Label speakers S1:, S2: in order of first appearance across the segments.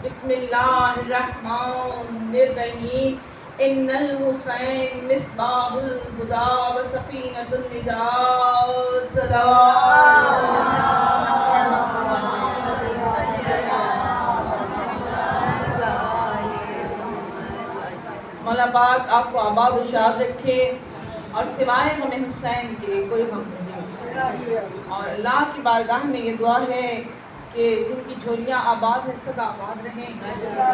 S1: بسم اللہ الرحمن الرحیم ان الحسین مصباح الہدی و سفینۃ النجات مولا پاک آپ کو آباد و شاد رکھے، اور سوائے غم حسین کے کوئی غم نہیں۔ اور اللہ کی بارگاہ میں یہ دعا ہے کہ جن کی جھولیاں آباد ہیں سدا آباد رہیں،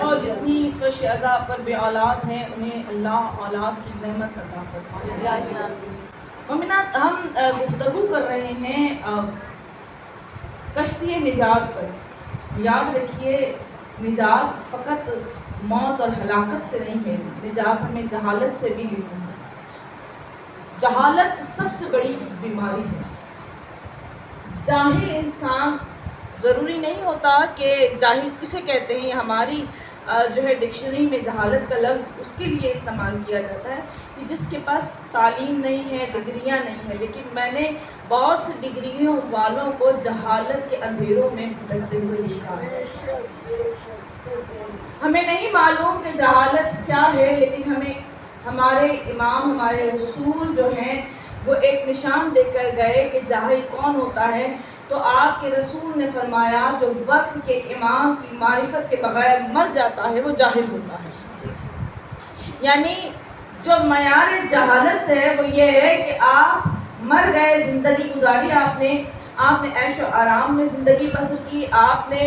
S1: اور جتنی اس وش عذاب پر بے اولاد ہیں انہیں اللہ اولاد کی نعمت عطا فرمائے۔ مومنات، ہم گفتگو کر رہے ہیں کشتی نجات پر۔ یاد رکھیے، نجات فقط موت اور ہلاکت سے نہیں ہے، نجات ہمیں جہالت سے بھی لینا ہے۔ جہالت سب سے بڑی بیماری ہے۔ جاہل انسان، ضروری نہیں ہوتا کہ جاہل کسے کہتے ہیں، ہماری ڈکشنری میں جہالت کا لفظ اس کے لیے استعمال کیا جاتا ہے کہ جس کے پاس تعلیم نہیں ہے، ڈگریاں نہیں ہیں۔ لیکن میں نے بہت سے ڈگریوں والوں کو جہالت کے اندھیروں میں بھٹکتے ہوئے دیکھا ہے۔ ہمیں نہیں معلوم کہ جہالت کیا ہے، لیکن ہمیں ہمارے امام، ہمارے رسول جو ہیں وہ ایک نشان دے کر گئے کہ جاہل کون ہوتا ہے۔ تو آپ کے رسول نے فرمایا جو وقت کے امام کی معرفت کے بغیر مر جاتا ہے وہ جاہل ہوتا ہے۔ یعنی جو معیار جہالت ہے وہ یہ ہے کہ آپ مر گئے، زندگی گزاری آپ نے عیش و آرام میں زندگی بسر کی، آپ نے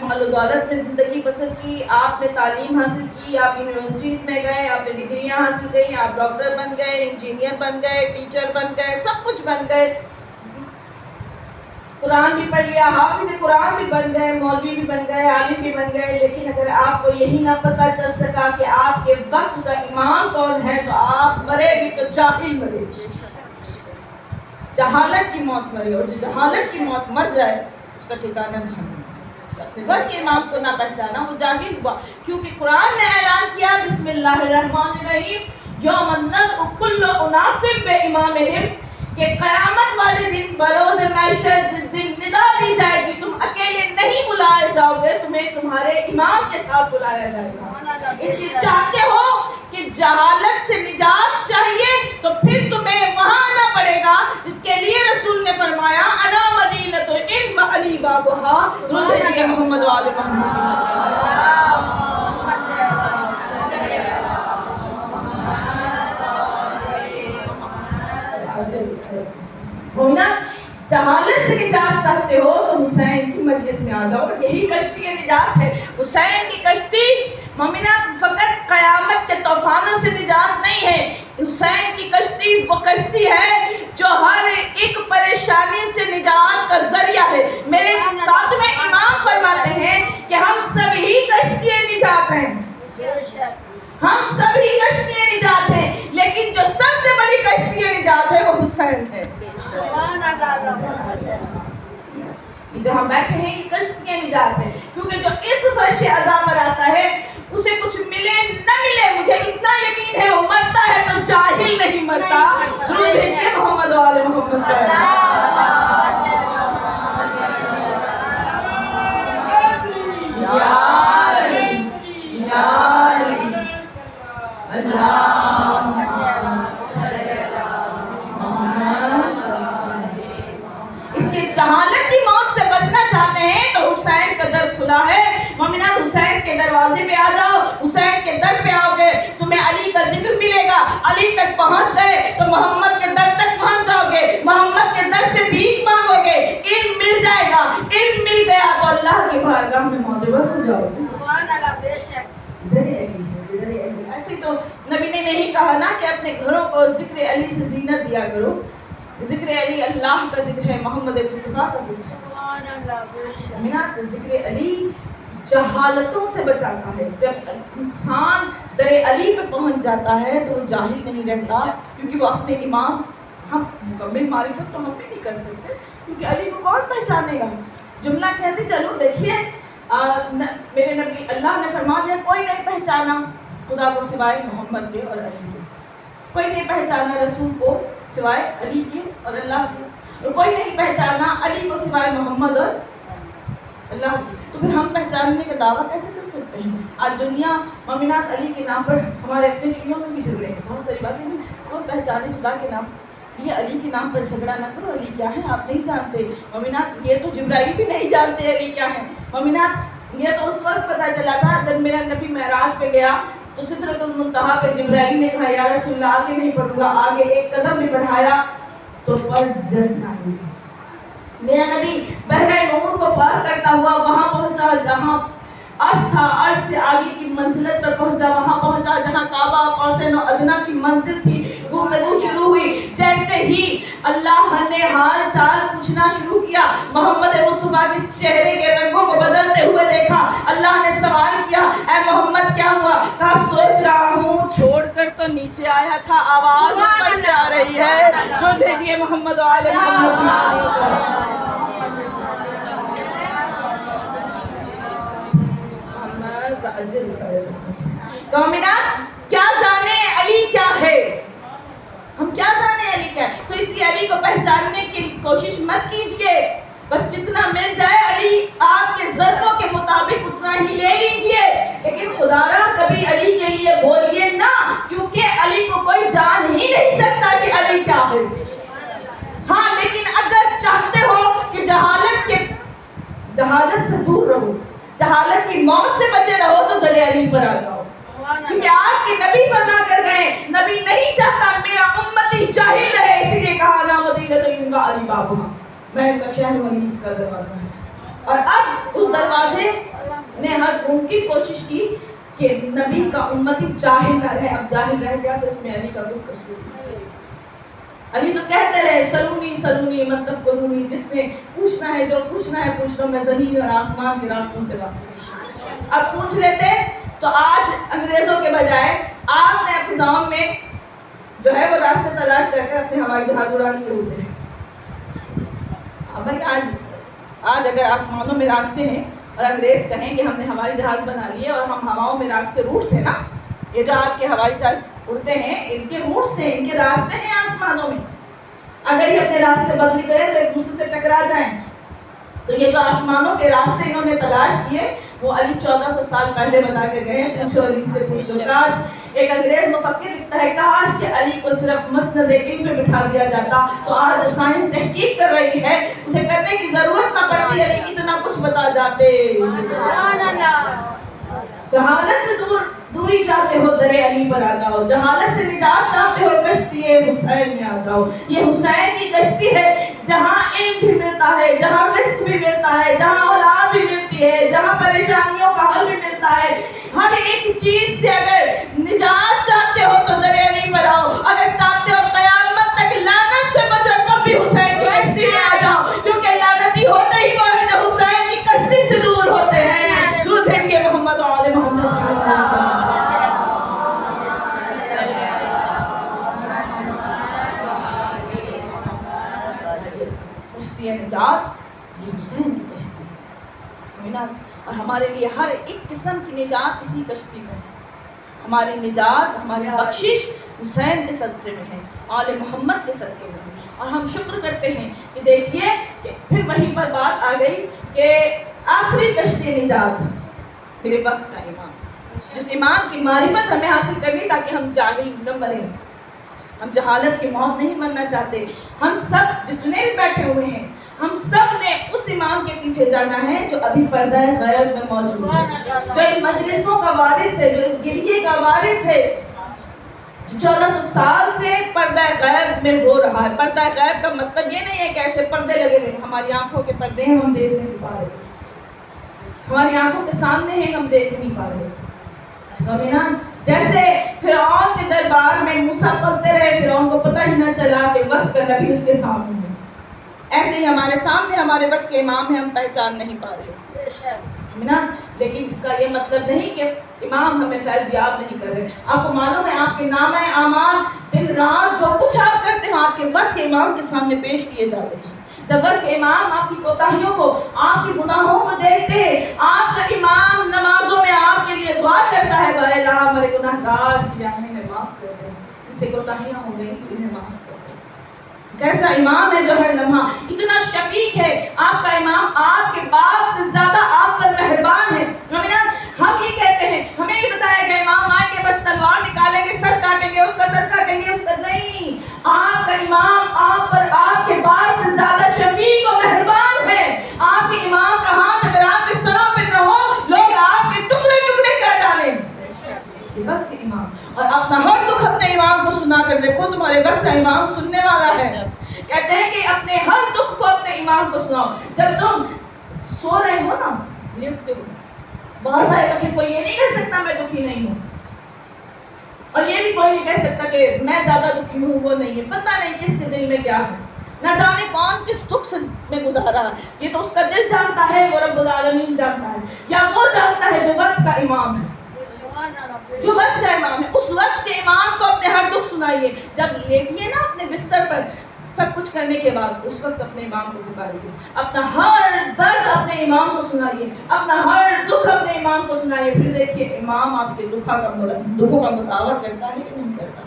S1: مال و دولت میں زندگی بسر کی، آپ نے تعلیم حاصل کی، آپ یونیورسٹیز میں گئے، آپ نے ڈگریاں حاصل کی، آپ ڈاکٹر بن گئے، انجینئر بن گئے، ٹیچر بن گئے، سب کچھ بن گئے، قرآن بھی پڑھ لیا، حافظ قرآن بھی بن گئے، مولوی بھی بن گئے، عالم بھی بن گئے، لیکن اگر آپ کو یہی نہ پتہ چل سکا کہ آپ کے وقت کا امام کون ہے تو آپ مرے بھی تو جاہل مرے، جہالت کی موت مرے۔ اور جو جہالت کی موت مر جائے اس کا ٹھکانہ جہنم۔ اپنے وقت کے امام کو نہ پہچانا وہ جاہل ہوا، کیونکہ قرآن نے اعلان کیا بسم اللہ الرحمن الرحیم یوم ندعو کل اناس بامامہم، کہ قیامت والے دن بروز محشر جس دن ندا دی جائے گی تم اکیلے نہیں بلائے جاؤ گے، تمہیں تمہارے امام کے ساتھ بلایا جائے گا۔ اس لیے چاہتے ہو کہ جہالت سے نجات چاہیے تو پھر تمہیں وہاں آنا پڑے گا جس کے لیے رسول نے فرمایا انا مدینۃ العلم علی بابھا، محمد و آل محمد۔ جہالت سے نجات چاہتے ہو تو حسین کی مجلس میں آ جاؤ، یہی کشتی نجات ہے۔ حسین کی کشتی مومنات فقط قیامت کے طوفانوں سے نجات نہیں ہے، حسین کی کشتی وہ کشتی ہے جو ہر ایک پریشانی سے نجات کا ذریعہ ہے۔ میرے ساتھ میں امام فرماتے ہیں کہ ہم سبھی کشتی نجات ہیں، ہم سبھی کشتی نجات ہیں، لیکن جو سب سے بڑی کشتی نجات ہے وہ حسین ہے۔ جو ہم بیٹھے ہیں یہ کشتی نجات ہے، کیونکہ جو اس فرش عذاب پر آتا ہے اسے کچھ ملے نہ ملے، مجھے اتنا یقین ہے وہ مرتا ہے تو جاہل نہیں مرتا۔ درود بھیجئے محمد و آل محمد پر۔ جہالت کی موت سے بچنا چاہتے ہیں تو حسین کا در کھلا ہے۔ مومنات حسین کے دروازے پہ آ جاؤ، حسین کے در پہ آؤ گے تمہیں علی کا ذکر ملے گا، علی تک پہنچ گئے تو محمد کے در تک پہنچ جاؤ گے، محمد کے در سے بھیک مانگو گے، علم مل جائے گا، علم مل گیا تو اللہ کی بارگاہ میں معتبر ہو جاؤ گے۔ ایسے تو نبی نے نہیں کہا نا کہ اپنے گھروں کو ذکر علی سے زینت دیا کرو، ذکر علی اللہ کا ذکر ہے، محمد مصطفیٰ کا ذکر ہے۔ ذکر علی جہالتوں سے بچاتا ہے۔ جب انسان در علی پہ پہنچ جاتا ہے تو وہ جاہل نہیں رہتا، کیونکہ وہ اپنے امام، ہم مکمل معرفت تو ہم بھی نہیں کر سکتے کیونکہ علی کو کون پہچانے گا۔ جملہ کہتے چلو دیکھیے میرے نبی اللہ نے فرما دیا کوئی نہیں پہچانا خدا کو سوائے محمد کے اور علی کے، کوئی نہیں پہچانا رسول کو سوائے علی کے اور اللہ کے، اور کوئی نہیں پہچانا علی کو سوائے محمد اور اللہ کی، تو پھر ہم پہچاننے کا دعویٰ کیسے کر سکتے ہیں؟ آج دنیا مومنات علی کے نام پر، ہمارے اپنے شیعوں میں بھی جھگڑے ہیں، بہت ساری باتیں ہیں، کون پہچانے خدا کے نام؟ یہ علی کے نام پر جھگڑا نہ کرو، علی کیا ہے آپ نہیں جانتے مومنات، یہ تو جبرائیل بھی نہیں جانتے علی کیا ہے مومنات، یہ تو اس وقت پتہ چلا تھا جب میرا نبی معراج پہ گیا تو سدرۃ المنتہا پہ جبرائیل نے کہا یا رسول اللہ آگے نہیں پڑھوں گا، آگے ایک قدم بھی بڑھایا تو پر جل جائے. میرا نبی بحر نور کو پار کرتا ہوا وہاں پہنچا جہاں عرش تھا، عرش سے آگے کی منزلت پر پہنچا، وہاں پہنچا جہاں کعبہ قوسین و ادنیٰ کی منزل تھی. گفتگو شروع ہوئی، جیسے ہی اللہ نے حال چال پوچھنا شروع کیا، محمد مصطفیٰ کے چہرے کے رنگوں کو بدلتے ہوئے دیکھا. اللہ نے سوال کیا اے محمد کیا ہوا؟ کہا سوچ رہا ہوں، چھوڑ کر تو نیچے آیا تھا، آواز اوپر سے آ رہی ہے، تو بھیجیے محمد و آل محمد. تو مومنات کیا جانے علی کیا ہے، ہم کیا جانے علی کیا ہے؟ تو اسی علی کو پہچاننے کی کوشش مت کیجئے، بس جتنا مل جائے علی آپ کے ظرفوں کے مطابق اتنا ہی لے لیجئے، لیکن خدا را کبھی علی کے لیے بولیے نہ، کیونکہ علی کو کوئی جان ہی نہیں سکتا کہ علی کیا ہے. ہاں لیکن اگر چاہتے ہو کہ جہالت سے دور رہو، جہالت کی موت سے بچے رہو، تو درِ علی پر آ جاؤ، کیونکہ آپ کے نبی فرما کر گئے نبی نہیں چاہتا میرا امتی جاہل رہے، اسی لیے کہا نا مدینہ تو علی بابا، میں کا شہر ولی اس کا دروازہ ہے. اور اب اس دروازے نے ہر ممکن کوشش کی کہ نبی کا امتی جاہل نہ رہے. اب جاہل رہ گیا تو اس میں علی کا کوئی قصور نہیں. علی تو کہتے رہے سلونی سلونی مطلب قلونی، جس نے پوچھنا ہے جو پوچھنا ہے پوچھ لو، میں زمین اور آسمان کے راستوں سے واقف. اب پوچھ لیتے تو آج انگریزوں کے بجائے آپ نے فضاؤں میں جو ہے وہ راستے تلاش کر کے اپنے ہوائی جہاز اڑانے کے ہوتے ہیں. اب آج اگر آسمانوں میں راستے ہیں اور انگریز کہیں کہ ہم نے ہوائی جہاز بنا لیے اور ہم ہواؤں میں راستے روٹ سے نا، یہ جو آپ کے ہوائی جہاز اڑتے ہیں ان کے روٹ سے، ان کے راستے ہیں آسمانوں میں، اگر یہ اپنے راستے بدلی کریں تو ایک دوسرے سے ٹکرا جائیں. تو یہ جو آسمانوں کے راستے انہوں نے تلاش کیے وہ علی 1400 سال پہلے بتا کے گئے. پوچھو علی سے پوچھو. کاش ایک انگریز مفکر لکھتا ہے کاش کہ علی کو صرف مسند علم پہ بٹھا دیا جاتا تو آج جو سائنس تحقیق کر رہی ہے اسے کرنے کی ضرورت نہ پڑتی، علی اتنا کچھ بتا جاتے. جہالت سے دوری چاہتے ہو درِ علی پر آ جاؤ، جہالت سے نجات چاہتے ہو کشتی حسین میں آ جاؤ. یہ حسین کی کشتی ہے جہاں علم بھی ملتا ہے، جہاں رزق بھی ملتا ہے، جہاں اولاد بھی ملتی ہے، جہاں پریشانیوں کا حل بھی ملتا ہے. ہر ایک چیز سے اگر نجات چاہتے ہو تو درِ علی پر آؤ، اگر چاہتے ہو قیامت تک لعنت سے بچو تب بھی حسین کی کشتی میں آ جاؤ، کیونکہ لعنتی ہوتے ہی وہ ہے جو حسین کی کشتی سے دور ہوتے ہیں. درود بھیجیے محمد و آل محمد. کشتی نجات یہ حسین کی کشتی ہے، اور ہمارے لیے ہر ایک قسم کی نجات اسی کشتی میں ہے. ہماری نجات، ہماری بخشش حسین کے صدقے میں ہے، آل محمد کے صدقے میں ہے. اور ہم شکر کرتے ہیں کہ دیکھیے کہ پھر وہیں پر بات آ گئی کہ آخری کشتی نجات میرے وقت کا امام، جس امام کی معرفت ہمیں حاصل کرنی تاکہ ہم جاہل نہ مریں. ہم جہالت کی موت نہیں مرنا چاہتے. ہم سب جتنے بھی بیٹھے ہوئے ہیں ہم سب نے اس امام کے پیچھے جانا ہے جو ابھی پردہ غیب میں موجود ہے، جو ان مجلسوں کا وارث ہے، جو اس گریے کا وارث ہے، جو 1400 سال سے پردہ غیب میں ہو رہا ہے. پردہ غیب کا مطلب یہ نہیں ہے کہ ایسے پردے لگے ہوئے ہیں، ہماری آنکھوں کے پردے ہیں ہم دیکھ نہیں پا رہے، ہماری آنکھوں کے سامنے ہیں ہم دیکھ نہیں پا رہے. مومنان جیسے فرعون کے دربار میں موسیٰ پڑھتے رہے، فرعون کو پتہ ہی نہ چلا کہ وقت کا نبی اس کے سامنے ہے، ایسے ہی ہمارے سامنے ہمارے وقت کے امام ہیں، ہم پہچان نہیں پا رہے. لیکن اس کا یہ مطلب نہیں کہ امام ہمیں فیض یاب نہیں کر رہے. آپ کو معلوم ہے آپ کے نامہ اعمال دن رات جو کچھ آپ کرتے ہیں آپ کے وقت کے امام کے سامنے پیش کیے جاتے ہیں. جب وقت کے امام آپ کی کوتاہیوں کو، آپ کی گناہوں کو دیکھتے ہیں، آپ کا امام نمازوں میں آپ کے لیے دعا کرتا ہے بھائی اللہ ہمارے گناہ گار شیعہ انہیں معاف کر دیں، ان سے کوتاہیاں ہو گئی تو انہیں معاف کر دیں. کیسا امام ہے جو ہر لمحہ اتنا شفیق ہے. آپ کا امام آپ کے باپ سے زیادہ آپ پر مہربان ہے. ہم یہ کہتے ہیں, ہمیں یہ بتایا گیا امام آئیں گے بس تلوار نکالیں گے, سر کاٹیں گے, اس کا سر کاٹیں گے, اس کا نہیں. آپ کا امام آپ پر آپ کے باپ سے زیادہ شفیق و مہربان ہے. آپ کے امام کا ہاتھ اگر آپ کے سروں پہ نہ ہو, لوگ آپ کے ٹکڑے ٹکڑے کر ڈالیں. وقت کے امام, اور اپنا ہر دکھ اپنے امام کو سنا کر دیکھو, تمہارے وقت کا امام سننے والا ہے. کہتے ہیں کہ اپنے ہر دکھ کو اپنے امام کو سناؤ. جب تم سو رہے ہو نا, لکھتے ہو, بہت سارے دکھ, کوئی یہ نہیں کہہ سکتا میں دکھی نہیں ہوں, اور یہ بھی کوئی نہیں کہہ سکتا کہ میں زیادہ دکھی ہوں, وہ نہیں ہے. پتہ نہیں کس کے دل میں کیا ہے, نہ جانے کون کس دکھ سے میں گزار رہا ہے. یہ تو اس کا دل جانتا ہے, وہ رب العالمین جانتا ہے, یا وہ جانتا ہے جو وقت کا امام ہے, جو وقت کا امام ہے. اس وقت کے امام کو اپنے ہر دکھ سنائیے. جب لیٹیے نا اپنے بستر پر سب کچھ کرنے کے بعد, اس وقت اپنے امام کو پکاریے, اپنا ہر درد اپنے امام کو سنائیے, اپنا ہر دکھ اپنے امام کو سنائیے. پھر دیکھیے امام آپ کے دکھوں کا مداوع کرتا ہے کہ نہیں کرتا.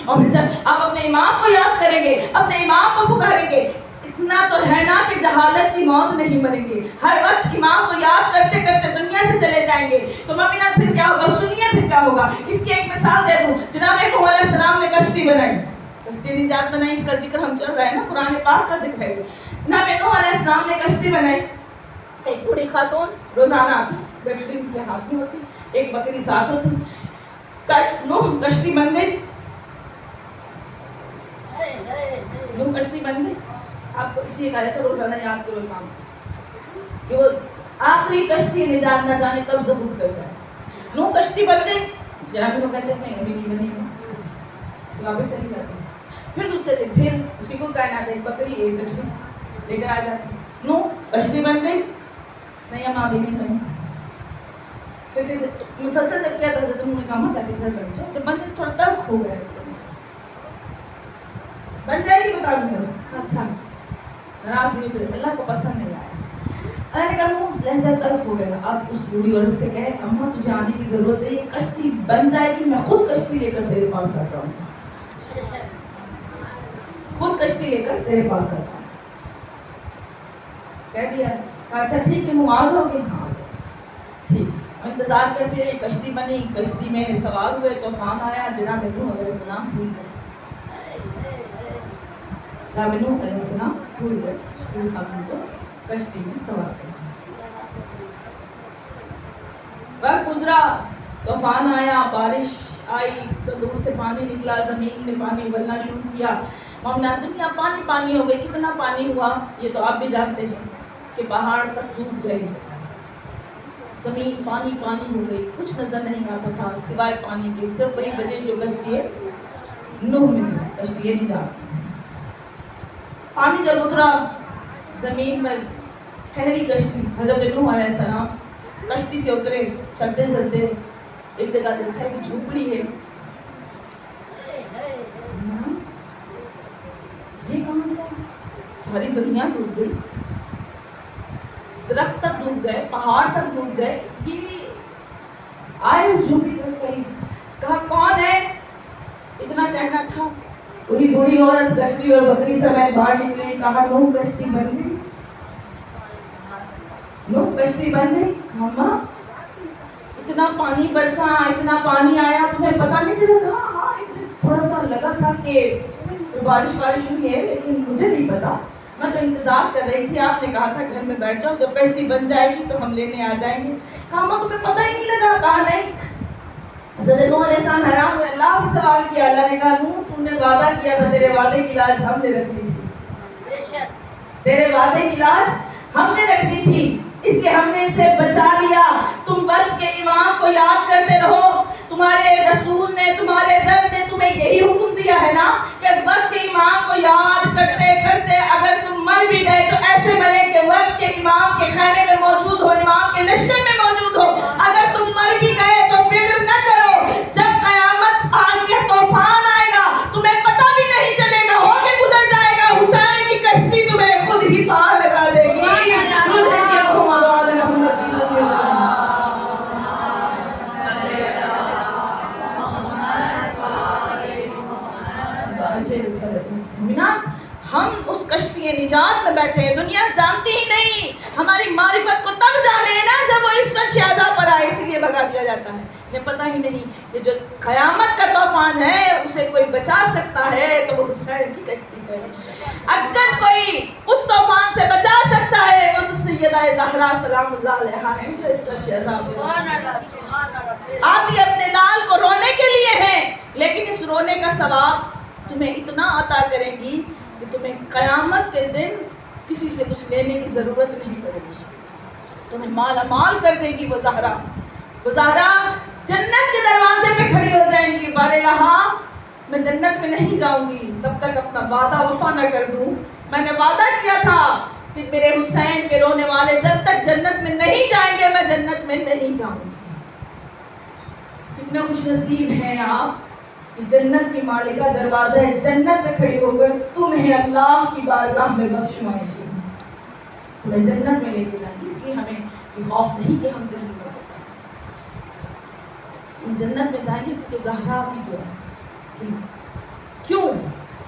S1: اور پھر جب آپ اپنے امام کو یاد کریں گے, اپنے امام کو پکاریں گے, اتنا تو ہے نا کہ جہالت کی موت نہیں مریں گے. ہر وقت امام کو یاد کرتے کرتے دنیا سے چلے جائیں گے تو ممینہ پھر کیا ہوگا, سنیے پھر کیا ہوگا. اس کی ایک مثال دے دوں. جناب نوح علیہ السلام نے کشتی بنائی, کشتی نجات بنائی, اس کا ذکر ہم چل رہا ہے نا, قرآن پاک کا ذکر ہے. جناب نوح علیہ السلام نے کشتی بنائی. ایک بوڑھی خاتون روزانہ آتی, بیٹری کے ہاتھ میں ہوتی, ایک بکری ساتھ ہوتی. نوح کشتی بن گئی, نوح کشتی بن گئی. آپ کو اس لیے کہا جاتا ہے روزانہ یاد کرو امام کہ وہ آخری کشتی نجات نہ جانے کب ضرور کر جائے. نوح کشتی بن گئی. جناب لوگ کہتے ہیں نہیں ابھی نہیں بنی, واپس چلی جاتی. پھر دوسرے دن پھر اسی کو کائنات ایک بکری ایک بچڑی لے کر آ جاتی. نوح کشتی بن گئی, نہیں ہم ابھی نہیں بنی. پھر مسلسل جب کیا کرتے تم نے کہا تھا کہ گھر بن جائے, تو بندے تھوڑا تلخ ہو گئے, بن جائے گی بتا دوں گا. اچھا ناراض نہیں ہوتے, اللہ کو پسند نہیں آیا. اللہ نے کہا لہجہ تلخ ہو گیا. آپ اس بوڑھی عورت سے کہے اماں تجھے آنے کی ضرورت ہے, یہ کشتی بن جائے گی, میں خود کشتی لے کر تیرے پاس آتا ہوں, خود کشتی لے کر تیرے پاس آتا ہوں. کہہ دیا. اچھا ٹھیک ہے منہ آ جاؤ گے, ہاں ٹھیک. انتظار کرتے رہے, کشتی بنی, کشتی میں سوار ہوئے, طوفان آیا. جناب نوح علیہ السلام بھول گئے, جناب نوح علیہ السلام بھول گئے کو کشتی میں سوار کرنا. وقت گزرا, طوفان آیا, بارش آئی, تو دور سے پانی نکلا, زمین میں پانی ابلنا شروع کیا. معاملہ دنیا پانی پانی ہو گئی. کتنا پانی ہوا یہ تو آپ بھی جانتے ہیں کہ پہاڑ تک ڈوب گئے, زمین پانی پانی ہو گئی, کچھ نظر نہیں آتا تھا سوائے پانی کے. صرف وہی وجہ جو کشتی ہے نوح میں کشتی نہیں جاتی. پانی جب اترا زمین پر ٹھہری کشتی, حضرت نوح علیہ السلام کشتی سے اترے, چلتے چلتے ایک جگہ دیکھا کہ جھوپڑی ہے. یہ کہاں سے, ساری دنیا ڈوب گئی, درخت تک ڈوب گئے, پہاڑ تک ڈوب گئے. یہ آئے اس جھوپڑی تک قریب, کہا کون ہے, اتنا کہنا تھا. وہی بوڑھی عورت کشتی اور بکری سمیت باہر نکلے. کہا نوح کشتی بن گئی, نوح کشتی بن گئی. ماما اتنا پانی برسا, اتنا پانی آیا, تمہیں پتا نہیں چلا؟ کہا ہاں تھوڑا سا لگا تھا کہ بارش ہوئی ہے, لیکن مجھے نہیں پتا, میں تو انتظار کر رہی تھی. آپ نے کہا تھا گھر میں بیٹھ جاؤ, جب کشتی بن جائے گی تو ہم لینے آ جائیں گے. کہا ماں تمہیں پتہ ہی نہیں لگا؟ کہا نہیں. حضرت نوح علیہ السلام حیران ہوئے, اللہ سے سوال کیا. اللہ نے کہا نوح تم نے وعدہ کیا تھا, تیرے وعدے کی لاج ہم نے رکھ لی تھی, تیرے وعدے کی لاج ہم نے رکھ دی تھی, اس لیے ہم نے اسے بچا لیا. تم وقت کے امام کو یاد کرتے رہو. تمہارے رسول نے, تمہارے رب نے تمہیں یہی حکم دیا ہے نا کہ وقت کے امام کو یاد کرتے کرتے اگر تم مر بھی گئے تو ایسے مرے کہ وقت کے امام کے خیمے میں موجود ہو, امام کے لشکر میں موجود ہو. اگر تم مر بھی گئے تو فکر نہ کرو, جب قیامت آ کے طوفان آئے گا تمہیں پتہ بھی نہیں چلے گا, ہو کے گزر جائے گا. حسین کی کشتی تمہیں خود ہی پار لگا دے گی. لیے نجات میں بیٹھے ہیں. دنیا جانتی ہی نہیں, ہماری معرفت کو تب جانے نا جب وہ اس وقت شہزا پر آئے, اس لیے بھگا دیا جاتا ہے. انہیں پتہ ہی نہیں کہ جو قیامت کا طوفان ہے اسے کوئی بچا سکتا ہے تو وہ حسین کی کشتی ہے. اگر کوئی اس طوفان سے بچا سکتا ہے وہ تو سیدہ زہرا سلام اللہ علیہا ہے, جو اس وقت شہزا آتی اپنے لال کو رونے کے لیے ہے, لیکن اس رونے کا ثواب تمہیں اتنا عطا کرے گی کہ تمہیں قیامت کے دن کسی سے کچھ لینے کی ضرورت نہیں پڑے گی. تمہیں مالا مال کر دے گی وہ زہرا. وہ زہرا جنت کے دروازے پہ کھڑی ہو جائیں گی. بارے رہا میں جنت میں نہیں جاؤں گی تب تک اپنا وعدہ وفا نہ کر دوں. میں نے وعدہ کیا تھا کہ میرے حسین کے رونے والے جب تک جنت میں نہیں جائیں گے میں جنت میں نہیں جاؤں گی. کتنا خوش نصیب ہیں آپ کہ جنت کی مالکہ دروازہ جنت میں کھڑی ہو کر تمہیں اللہ کی بارگاہ میں بخشوائے گی, تمہیں جنت میں لے کے جائیں گی. اس لیے ہمیں یہ خوف نہیں کہ ہم جنت میں جائیں, ہم جنت میں جائیں گے کیونکہ زہرا کی دعا. کیوں؟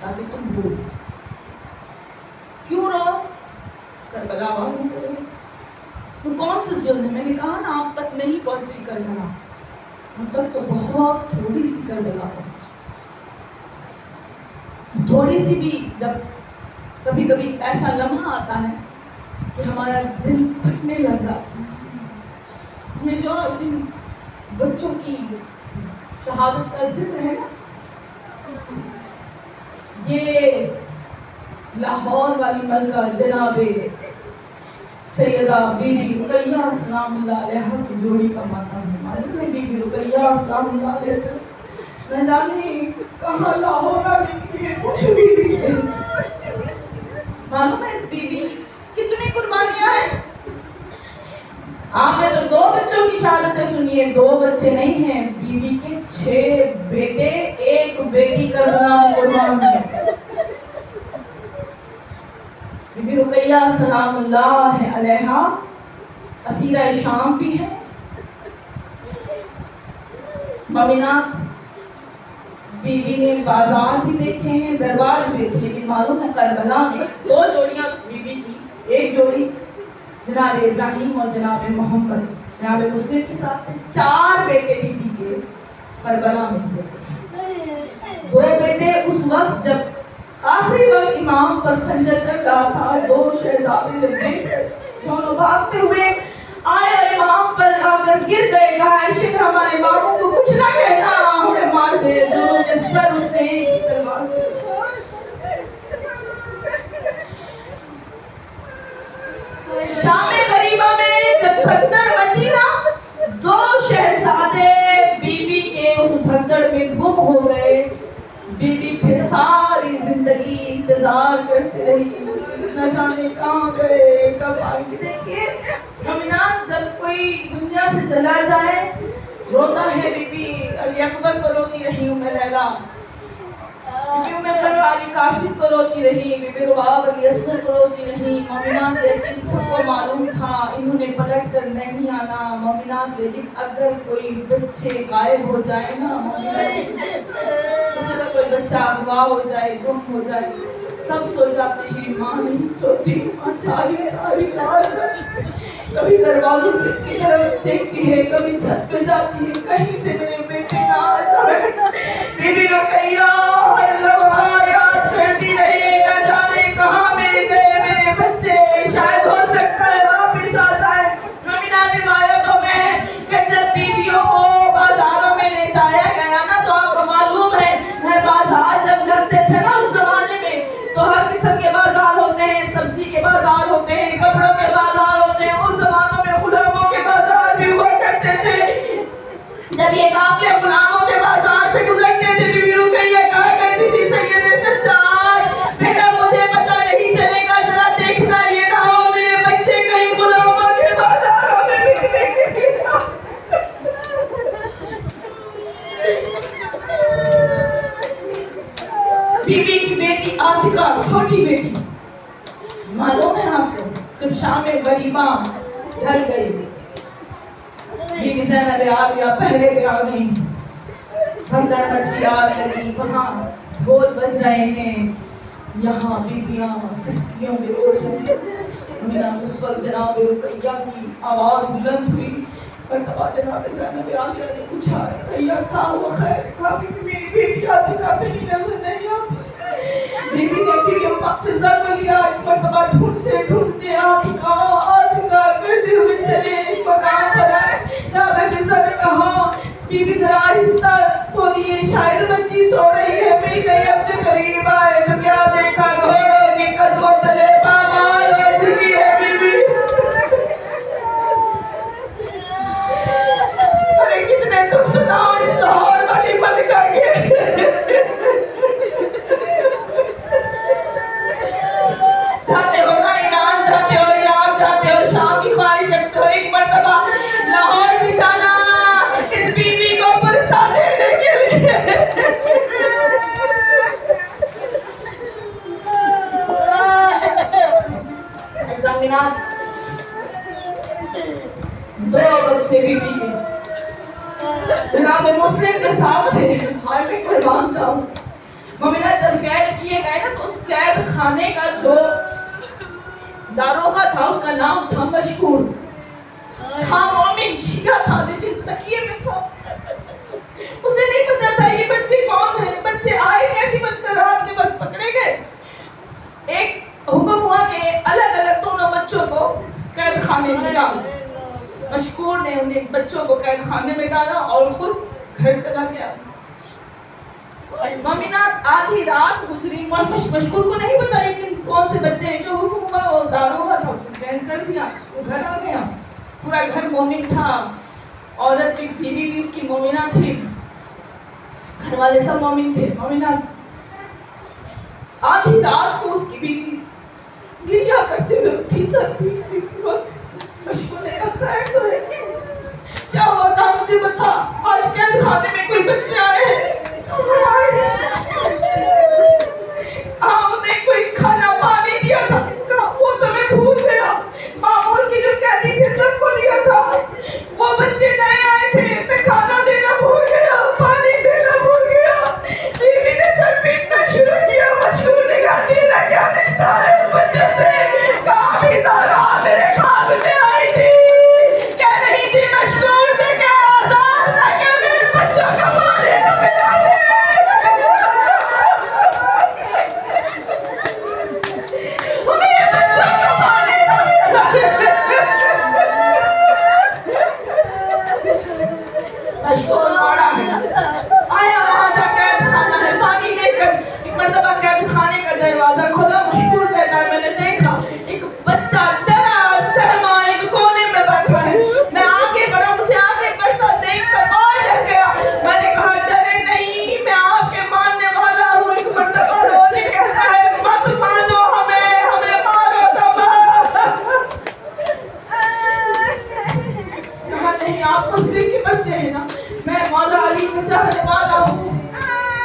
S1: تاکہ تم رو. کیوں رو؟ کربلا والوں کو رو. وہ کون سے ظلم ہے؟ میں نے کہا نا آپ تک نہیں پہنچی کربلا, ہم تک تو بہت تھوڑی سی کربلا ہے. تھوڑی سی بھی جب کبھی کبھی ایسا لمحہ آتا ہے کہ ہمارا دل پھٹنے لگتا ہے. یہ جو جن بچوں کی شہادت کا ذکر ہے نا, یہ لاہور والی ملکہ جناب سیدہ بی بی رقیہ سلام اللہ علیہا کی جوڑی کا ماتم ہے. معلوم ہے بی بی رقیہ سلام اللہ علیہا نہ جانے کہاں لاہور آگے کچھ بھی سے. معلوم ہے اس بی بی کی کتنی قربانیاں ہیں. آپ نے تو 2 بچوں کی شہادتیں سنی ہے, 2 بچے نہیں ہیں, بی بی کے 6 بیٹے, 1 بیٹی کربلا میں قربان ہے. بی بی رقیہ سلام اللہ علیہا اسیرہ شام بھی ہے. مومنات بی بی نے بازار بھی دیکھے ہیں, دربار بھی دیکھے, لیکن معلوم ہے کربلا میں 2 جوڑیاں بی بی کی. ایک جوڑی جناب ابراہیم اور جناب محمد, جناب مسلم کے ساتھ 4 بیٹے بی بی کے کربلا میں ہوئے. 2 بیٹے اس وقت جب آخری وقت امام پر خنجر چل رہا تھا, 2 شہزادے لگے, دونوں بھاگتے ہوئے آئے امام پر آ کر گر گئے. کہا عائشہ ہمارے امام کو کچھ نہ کہنا, ہمیں مار دے. دونوں کے سر اس نے ایک ہی تلوار سے. شام غریبہ میں جب بھگدڑ مچی نا, 2 شہزادے بی بی کے اس بھگدڑ میں گم ہو گئے. بی بی پھر ساری زندگی انتظار کرتے رہی, نہ جانے کہاں گئے کب آئیں گے. دیکھیے مومنات, جب کوئی دنیا سے چلا جائے روتا ہے. بی بی علی اکبر کو روتی رہی ام لیلا, بی بی ام فرح علی قاسم کو روتی رہی, بی بی رباب علی اصغر کو روتی رہی. مومنات لیکن سب کو معلوم تھا انہوں نے پلٹ کر نہیں آنا. مومنات لیکن اگر کوئی بچے غائب ہو جائے نا, کسی کا کوئی بچہ اغوا ہو جائے, گم ہو جائے, سب سو جاتے ہیں, ماں نہیں سوتی. ماں ساری رات کبھی دروازوں سے کی طرف دیکھتی ہے, کبھی چھت پہ جاتی ہے, کہیں سے میرے بیٹے نہ آ جائے. بی بی رقیہ ہر لمحہ یاد کرتی رہی, نہ جانے کہاں میرے گئے میرے بچے, شاید ہو سکتا ہے واپس آ جائے. مومنات روایتوں میں کہ جب بیویوں کو بازاروں میں لے جایا گیا نا, تو آپ کو معلوم ہے بازار جب لگتے تھے نا اس زمانے میں, تو ہر قسم کے بازار ہوتے ہیں, سبزی کے بازار ہوتے ہیں, کپڑوں کے بازار ہوتے ہیں. اس زمانوں میں غلاموں کے بازار بھی ہوا کرتے تھے. جب یہ قافلے غلاموں کے بازار سے گزرتے تھے, بی بی رقیہ کہا کرتی تھی سید سجاد بیٹا مجھے پتہ نہیں چلے گا, ذرا دیکھنا یہ نہ ہو میرے بچے کہیں غلاموں کے بازاروں میں بکنے کے لیے نہ. بی بی کی بیٹی عاتقہ, چھوٹی بیٹی, معلوم ہے آپ کو جب شام غریبہ ڈھل گئی, بی بی زینب عالیہ پہرے پہ آ گئی. بھگدڑ مچی آگ لگی, وہاں ڈھول بج رہے ہیں, یہاں بیویاں سستیوں میں رو رہی ہیں۔ اس وقت جناب رقیہ کی آواز بلند ہوئی، مرتبہ جناب زینب عالیہ نے پوچھا، رقیہ کہاں ہوا خیر؟ کہا میری بیٹی آتی کا کہیں نظر نہیں آتی۔ بیٹی نے پھر یہ مقتضا کو لیا، ایک مرتبہ ڈھونڈتے ڈھونڈتے آج کا کرتے ہوئے چلے ایک مقام پر آئے۔ جناب فضا نے کہا بی بی ذرا آہستہ بولیے، شاید بچی سو رہی ہے، میری طیب سے قریب آئے تو کیا دیکھا، گھوڑوں کی قدموں تلے پامال بیٹھ گئی ہے بی بی۔ ارے کتنے دکھ سنا اس لاہور والی ملکہ کے۔ جاتے ہو نا ایران جاتے ہو، عراق جاتے ہو، شام کی خواہش رکھتے ہو، ایک مرتبہ لاہور بھی جانا اس بیوی کو پرسا دینے کے لیے۔ زمینات دو بچے بیوی کے جناب مسلم کے ساتھ تھے، ہائے میں قربان تھا۔ مومنہ جب قید کیے گئے نا تو اس قید خانے کا جو داروغہ تھا اس کا نام تھا مشکور، تھا مومن، شیعہ تھا لیکن تکیے میں تھا۔ اسے نہیں پتا تھا یہ بچے کون ہیں۔ بچے آئے قیدی بن کر رات کے بس پکڑے گئے۔ ایک حکم ہوا کہ الگ الگ دونوں بچوں کو قید خانے میں ڈالو۔ مشکور نے انہیں بچوں کو قید خانے میں ڈالا اور خود گھر چلا گیا۔ مومنات آدھی رات گزری، مشکور کو نہیں پتا لیکن کون سے بچے ہیں، جو حکم ہوا وہ داروغہ تھا، اس نے قید کر دیا، وہ گھر آ گیا۔ پورا گھر مومن تھا، عورت بھی، بیوی بھی اس کی مومنہ تھی، گھر والے سب مومن تھے۔ مومنات آدھی رات کو اس کی بیوی گریہ کرتے ہوئے اٹھی، سر پیٹ پیٹ وقت مشکور نے کہا خیر تو ہے، کیا ہوا تھا مجھے بتا، آج قید خانے میں کوئی بچے آئے ہیں، انہیں کوئی کھانا پانی دیا تھا، کہا وہ تو میں بھول گیا، معمول کی جو قیدی تھے سب کو دیا تھا، وہ بچے نئے آئے تھے، میں کھانا دینا بھول گیا، پانی دینا بھول گیا۔ بیوی نے سر پیٹنا شروع کیا۔ مشکور نے کہا تیرا کیا رشتہ ہے بچوں سے؟ کہا بھی زہرا میرے خواب میں آئی تھی، کہہ رہی تھی مشکور سے کہ آزاد رہ کے میرے بچوں کا پانی نہ ملا دے۔ مشکور موڑا ہے، آیا وہاں جا قید خانہ ہے، پانی دے کر ایک مرتبہ قید خانے کا دروازہ کھولا۔ مشکور کہتا ہے میں نے دیکھا ایک بچہ ڈرا سہما ایک کونے میں بیٹھا ہے، میں آگے بڑھا، مجھے آگے بڑھتا دیکھ کر اور ڈر گیا۔ میں نے کہا ڈرے نہیں، میں آپ کے ماننے والا ہوں۔ ایک مرتبہ رونے کہتا ہے مت مانو ہمیں، ہمیں مارو تو کہا نہیں آپ مسلم کے بچے ہیں نا، میں مولا علی کا چاہنے والا ہوں،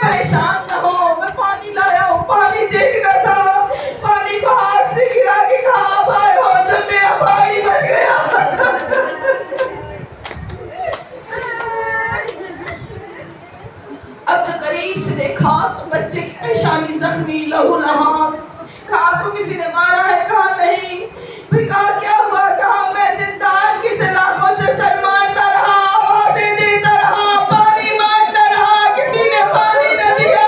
S1: پریشان نہ ہو، میں پانی لایا ہوں، پانی دیکھنا تھا، پانی کو ہاتھ سے گرا کے کہا بھائی ہو جب میرا بھائی مر گیا۔ اب جب قریب سے دیکھا تو بچے کی پیشانی زخمی، لہو لہان، کہا تو کسی نے مارا ہے؟ کہا نہیں۔ پھر کہا کیا ہوا؟ کہا میں زندان کی سلاخوں سے سر مارتا رہا، آوازیں دیتا رہا، پانی مانگتا رہا، کسی نے پانی نہ دیا۔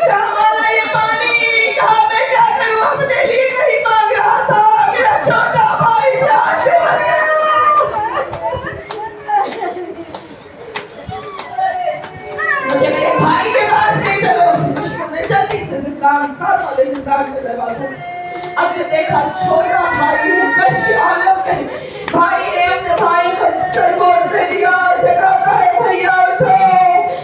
S1: کہا مولا یہ پانی، کہا میں کیا کروں، اپنے لیے نہیں مانگ رہا تھا، میرا چھوٹا بھائی پیار سے مر گیا۔ مجھے میرے بھائی کے پاس لے چلو۔ مشکور نے جلدی سے زندان، ساتھ والے زندان سے دروازہ، اب جو دیکھا چھوٹا بھائی کش کی حالت میں، بھائی نے اپنے بھائی کو سر بول پہ لیا، جگاتا ہے بھیا اٹھو،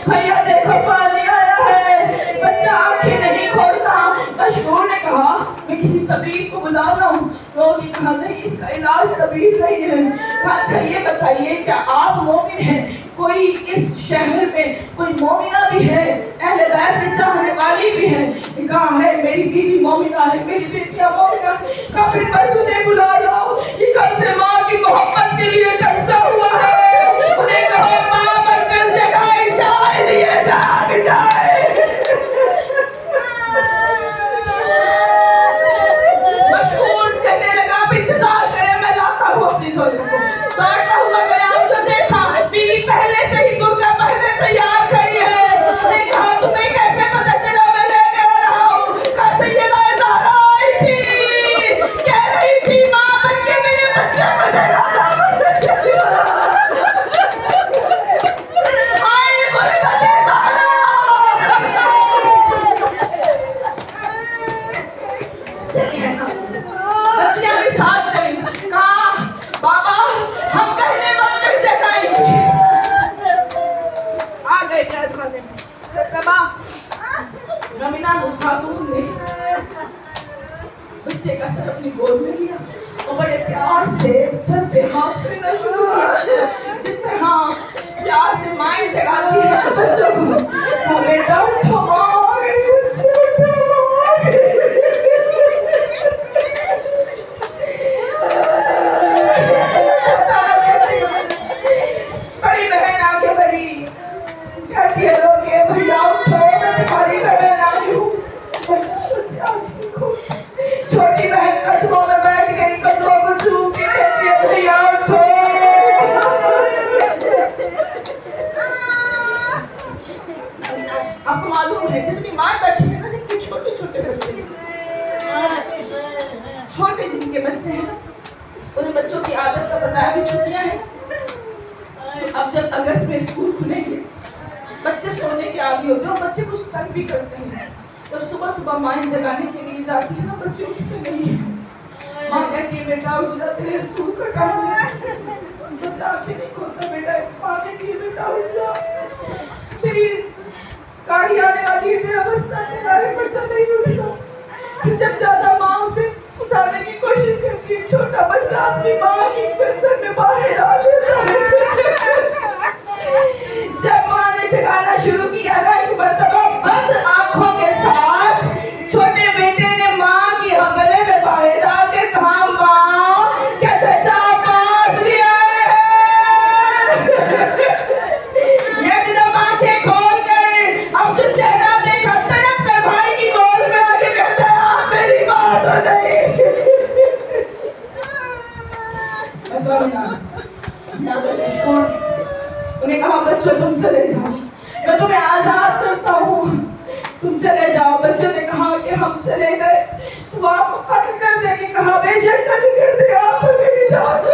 S1: بھیا دیکھو پانی آیا ہے۔ بچہ آنکھیں نہیں کھولتا۔ مشکور نے کہا میں کسی طبیب کو بلا لاؤں؟ لوگوں نے کہا نہیں اس کا علاج طبیب نہیں ہے۔ کہا اچھا یہ بتائیے کیا آپ مومن ہیں؟ کوئی اس شہر میں کوئی مومنہ بھی ہے، اہل بیت کی چاہنے والی بھی ہے؟ کہا ہے میری بیوی مومنہ ہے، میری بیٹیاں مومنہ۔ کہا پھر بس انہیں بلا لاؤ، یہ کل سے ماں کی محبت کے لیے ترسا ہوا ہے، انہیں کہو ماں بن کر جگائے، شاید یہ جاگ جائے۔ سے سر پہ ہاتھ پھیرنا شروع کیا، جس سے ہاں پیار سے مائیں جگاتی ہے بچوں کو، بیٹا اٹھو ماں میرے بچے اٹھو ماں، بڑی بہن آگے بڑھی کہتی ہے لوگ یہ بھیا اٹھو میں تمہاری بہن آئی ہوں، چھوٹی بہن قدموں میں بیٹھ گئی، قدموں کو چھو کے کہتی ہے بھیا اٹھو۔ آپ کو معلوم ہے جتنی ماں بیٹھی ہے نا جن کے چھوٹے چھوٹے بچے ہیں، چھوٹے جن کے بچے ہیں نا، ان بچوں کی عادت کا پتہ ہے، ابھی چھٹیاں ہیں، اب جب اگست میں اسکول کھلیں گے بچے سونے کے عادی ہوتے ہیں اور بچے کچھ تنگ بھی کرتے ہیں، جب صبح صبح مائیں جگانے کے لیے جاتی ہے نا بچے اٹھتے نہیں ہیں، ماں کہتی ہے بیٹا اٹھ جا تیرے اسکول کا ٹائم ہے، بچہ آنکھیں نہیں کھولتا، بیٹا ماں کہتی ہے بیٹا اٹھ جا، تیری گاڑی آنے والی ہے، تیرا بستہ تیرا ہے، بچہ نہیں اٹھتا، جب زیادہ ماں اسے اٹھانے کی کوشش کرتی ہے چھوٹا بچہ اپنی ماں کی گردن میں باہر ڈال دیتا ہے، جب ماں نے جگانا شروع کیا نا ایک مرتبہ بند آنکھوں کے ساتھ چھوٹے بیٹے نے ماں کی گلے میں باہر ڈال کے کہا ماں کیا چچا پاس بھی آئے ہیں، یہ جب آنکھیں کھول گئے اب جو چہرہ دیکھا تڑپ کر بھائی کی گود میں آگے کہتا ہے آپ میری ماں تو نہیں، انہیں کہا بچوں تم چلے جاؤ میں تمہیں آزاد کرتا ہوں، تم چلے جاؤ، بچوں نے کہا کہ ہم چلے گئے تو آپ کو قتل کر دیں گے، کہا بے شک قتل کر دے آپ میری جان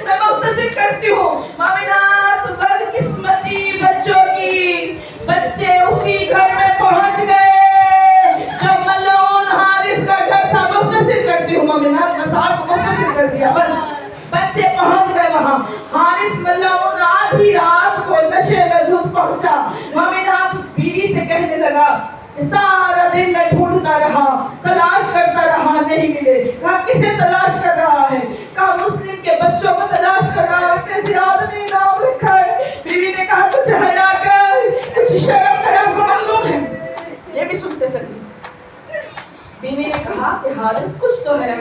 S1: میں مختصر کرتی ہوں، مومنات بدقسمتی بچوں کی، بچے اسی گھر میں پہنچ گئے جو ملعون حارث کا گھر تھا، مختصر کرتی ہوں مومنات، مسائل کو مختصر کر دیا بس، بچے پہنچ گئے وہاں، حارث ملعون آدھی رات کو نشے میں دھت پہنچا، مومنات بیوی سے کہنے لگا سارا دن میں ڈھونڈتا رہا، تلاش کرتا رہا، نہیں ملے، کہا کسے تلاش کر رہا ہے، کہا مسلم کے بچوں کو تلاش کر رہا، اپنے زیادہ نہیں نام رکھا ہے، بیوی نے کہا کچھ حیا کر، کچھ شرم کر، آپ کو معلوم ہے، یہ بھی سنتے چلیے، بیوی نے کہا کہ حارث کچھ تو ہے،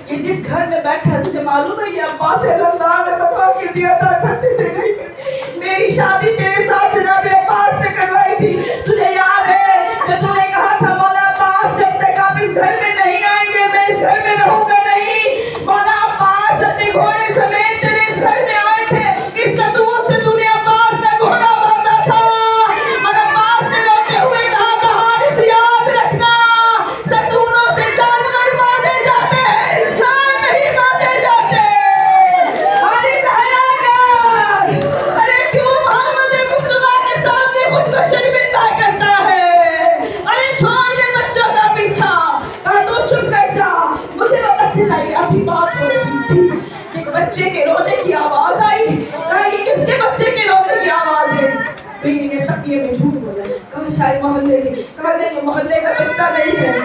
S1: یہ جس گھر میں بیٹھا ہے تجھے معلوم ہے یہ عباس رمضان نے بتا کے دیا تھا 38 سے نہیں، میری شادی تیرے ساتھ جناب عباس سے کروائی تھی، تجھے یاد ہے کہ تو نے کہا تھا مولا عباس جب تک آپ اس گھر میں نہیں آئیں گے میں اس گھر میں رہوں گا نہیں، مولا عباس اپنے گھوڑے سمیت تیرے اس گھر میں آئے تھے، اس ستون سے تو نے عباس کا گھوڑا باندھا تھا، اور عباس نے روتے ہوئے کہا تھا حارث یاد رکھنا ستونوں سے جانور باندھے جاتے ہیں، انسان نہیں باندھے جاتے، حارث حیا کر، ارے کیوں محمد مصطفیٰ کے سامنے خود کو شرمندہ کرتا ہے، ارے چھوڑ دے بچوں کا پیچھا، کہا تو چپ کر جا، مجھے وہ بچے چاہیے، ابھی بات ہو رہی تھی، ایک بچے کے رونے کی آواز آئی، کہا یہ کس کے بچے کے رونے کی آواز ہے، بیوی نے تکیے میں جھوٹ بولا، کہا شاید محلے کے، کہا نہیں یہ محلے کا بچہ نہیں ہے،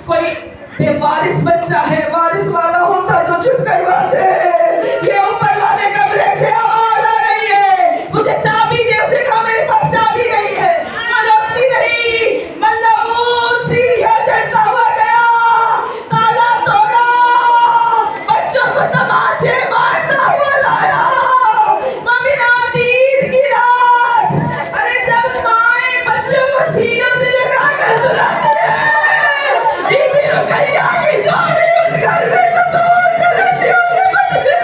S1: کوئی بے وارث بچہ ہے، وارث والا ہوتا تو چپ کرواتے ہیں، یہ اوپر والے کمرے سے آواز آ رہی ہے، مجھے چابی دے، اسے کہا میرے پاس چابی نہیں ہے، ملکتی نہیں، ملعون سیڑھیاں چڑھتا ہوا گیا، تالا توڑا، بچوں کو تماچے مارتا ہوا لایا، مومنات عید کی رات، ارے جب مائیں بچوں کو سینوں سے لگا کر سلاتے ہیں، بی بی رقیہ کی جوڑی اس گھر میں ستون سے رسیوں سے بچ گئی،